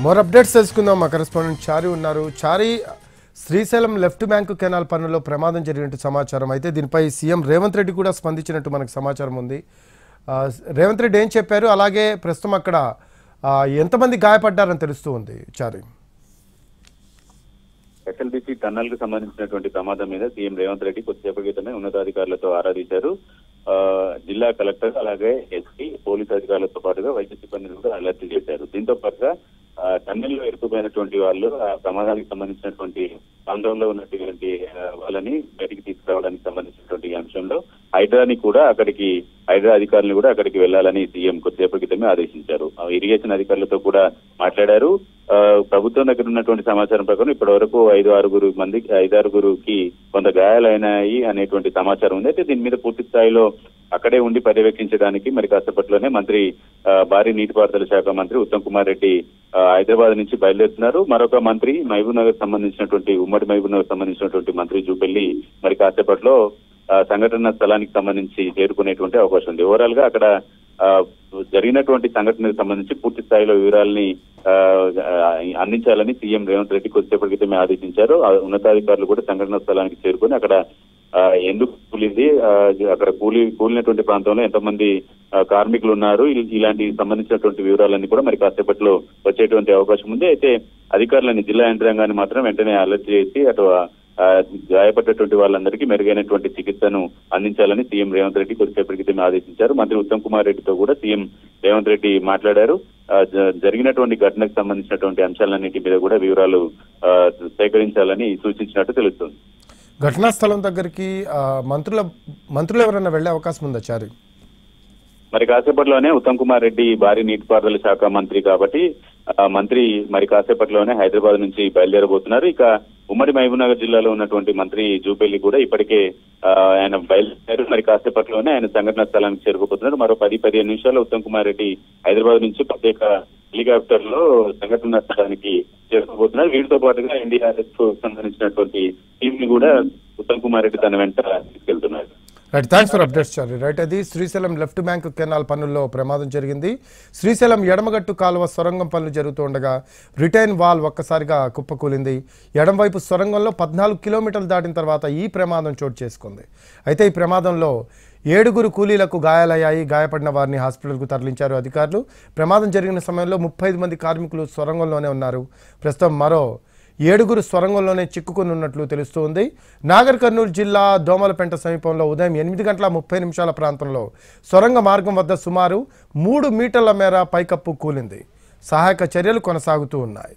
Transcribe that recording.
More updates తెలుసుకుందాం. మా correspondent చారి ఉన్నారు. చారి, శ్రీశైలం లెఫ్ట్ బ్యాంకు కెనాల్ పనుల్లో ప్రమాదం జరిగినట్టు సమాచారం. అయితే దీనిపై సీఎం రేవంత్ రెడ్డి కూడా స్పందించినట్టు మనకు సమాచారం ఉంది. రేవంత్ రెడ్డి ఏం చెప్పారు, అలాగే ప్రస్తుతం అక్కడ ఎంతమంది గాయపడ్డారని తెలుస్తూ ఉంది చారి? ఎస్ఎల్బీసీ టన్నల్ కు సంబంధించినటువంటి ప్రమాదం మీద సీఎం రేవంత్ రెడ్డి కొద్దిసేపటి క్రితమే ఉన్నతాధికారులతో ఆరాధించారు. జిల్లా కలెక్టర్ అలాగే ఎస్పీ పోలీసు అధికారులతో పాటుగా వైద్య సిబ్బందిని కూడా అలర్ట్ చేశారు. దీంతో పాటుగా టన్నెల్లో ఇరుక్కుపోయినటువంటి వాళ్ళు ఆ ప్రమాదానికి సంబంధించినటువంటి ప్రాంతంలో ఉన్నటువంటి వాళ్ళని బయటికి తీసుకురావడానికి సంబంధించినటువంటి అంశంలో హైడ్రా అధికారులను కూడా అక్కడికి వెళ్లాలని సీఎం కొద్దిసేపటి క్రితమే ఆదేశించారు. ఇరిగేషన్ అధికారులతో కూడా మాట్లాడారు. ప్రభుత్వం దగ్గర ఉన్నటువంటి సమాచారం ప్రకారం ఇప్పటి వరకు 5-6గురికి కొంత గాయాలైనాయి అనేటువంటి సమాచారం ఉంది. అయితే దీని మీద పూర్తి స్థాయిలో అక్కడే ఉండి పర్యవేక్షించడానికి మరి కాసేపట్లోనే మంత్రి భారీ నీటిపారుదల శాఖ మంత్రి ఉత్తమ్ కుమార్ రెడ్డి హైదరాబాద్ నుంచి బయలుదేరుతున్నారు. మరొక మంత్రి ఉమ్మడి మహబూబ్ నగర్ సంబంధించినటువంటి మంత్రి జూపెల్లి మరి కాసేపట్లో సంఘటన స్థలానికి సంబంధించి చేరుకునేటువంటి అవకాశం ఉంది. ఓవరాల్ గా అక్కడ జరిగినటువంటి సంఘటనకు సంబంధించి పూర్తి స్థాయిలో వివరాలని అందించాలని సీఎం రేవంత్ రెడ్డి కొద్దిసేపటి క్రితమే ఆదేశించారు. ఉన్నతాధికారులు కూడా సంఘటన స్థలానికి చేరుకుని అక్కడ ఎందుకు కూలింది, అక్కడ కూలినటువంటి ప్రాంతంలో ఎంతమంది కార్మికులు ఉన్నారు, ఇలాంటి సంబంధించినటువంటి వివరాలన్నీ కూడా మరి కాసేపట్లో వచ్చేటువంటి అవకాశం ఉంది. అయితే అధికారులని జిల్లా యంత్రాంగాన్ని మాత్రం వెంటనే అలర్ట్ చేసి అటు గాయపడ్డటువంటి వాళ్ళందరికీ మెరుగైనటువంటి చికిత్సను అందించాలని సీఎం రేవంత్ రెడ్డి కొద్దిసేపటి క్రితమే ఆదేశించారు. మంత్రి ఉత్తమ్ కుమార్ రెడ్డితో కూడా సీఎం రేవంత్ రెడ్డి మాట్లాడారు. జరిగినటువంటి ఘటనకు సంబంధించినటువంటి అంశాలన్నింటి మీద కూడా వివరాలు సేకరించాలని సూచించినట్టు తెలుస్తుంది. ఘటనా స్థలం దగ్గరికి మంత్రులు ఎవరైనా వెళ్లే అవకాశం ఉందా చారి? మరి కాసేపట్లోనే ఉత్తమ్ కుమార్ రెడ్డి భారీ నీటిపారుదల శాఖ మంత్రి కాబట్టి మంత్రి మరి కాసేపట్లోనే హైదరాబాద్ నుంచి బయలుదేరబోతున్నారు. ఇక ఉమ్మడి మహబూబ్ నగర్ జిల్లాలో ఉన్నటువంటి మంత్రి జూపెల్లి కూడా ఇప్పటికే ఆయన బయలుదేరారు. మరి కాసేపట్లోనే ఆయన సంఘటన స్థలానికి చేరుకోబోతున్నారు. మరో 10-15 నిమిషాల్లో ఉత్తమ్ కుమార్ రెడ్డి హైదరాబాద్ నుంచి ప్రత్యేక హెలికాప్టర్ లో సంఘటన స్థలానికి చేరుకోబోతున్నారు. వీటితో పాటుగా ఎన్డీఆర్ఎఫ్ సంబంధించినటువంటి టీం ని కూడా ఉత్తమ్ కుమార్ రెడ్డి తన వెంట తీసుకెళ్తున్నారు. Right, thanks for updates Chari. Right, అది శ్రీశైలం లెఫ్ట్ బ్యాంక్ కెనాల్ పనుల్లో ప్రమాదం జరిగింది. శ్రీశైలం ఎడమగట్టు కాలువ సొరంగం పనులు జరుగుతూ ఉండగా రిటైన్ వాల్ ఒక్కసారిగా కుప్పకూలింది. ఎడమవైపు సొరంగంలో 14 కిలోమీటర్లు దాటిన తర్వాత ఈ ప్రమాదం చోటు చేసుకుంది. అయితే ఈ ప్రమాదంలో 7 కూలీలకు గాయాలయ్యాయి. గాయపడిన వారిని హాస్పిటల్కు తరలించారు అధికారులు. ప్రమాదం జరిగిన సమయంలో 35 మంది కార్మికులు సొరంగంలోనే ఉన్నారు. ప్రస్తుతం మరో 7 సొరంగంలోనే చిక్కుకుని ఉన్నట్లు తెలుస్తోంది. నాగర్ కర్నూలు జిల్లా దోమలపెంట సమీపంలో ఉదయం 8:30 ప్రాంతంలో సొరంగ మార్గం వద్ద సుమారు 3 మీటర్ల మేర పైకప్పు కూలింది. సహాయక చర్యలు కొనసాగుతూ ఉన్నాయి.